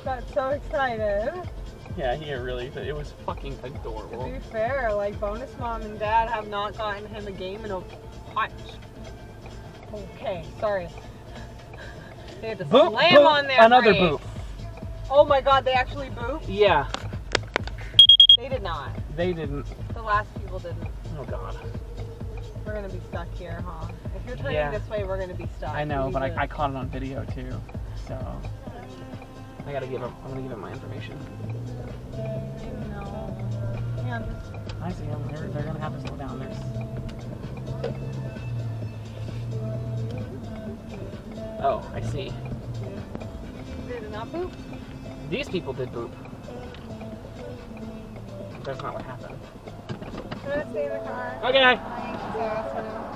got so excited. Yeah, he really, it was fucking To adorable. be fair, like bonus mom and dad have not gotten him a game in a punch. Okay, sorry. They had to Boop, slam boop, on their another brakes. boop. Oh my god, they actually booped? Yeah, They did not. they didn't. The last people didn't. Oh god. We're gonna be stuck here, huh? If you're turning Yeah. this way, we're gonna be stuck. I know, We but need to- I caught it on video too, so I gotta give him. I'm gonna give him my information. No. Yeah, I see them. They're gonna have to slow down. Oh, I see. they did not boop? These people did boop. That's not what happened. Can I stay in the car? Okay. Thanks,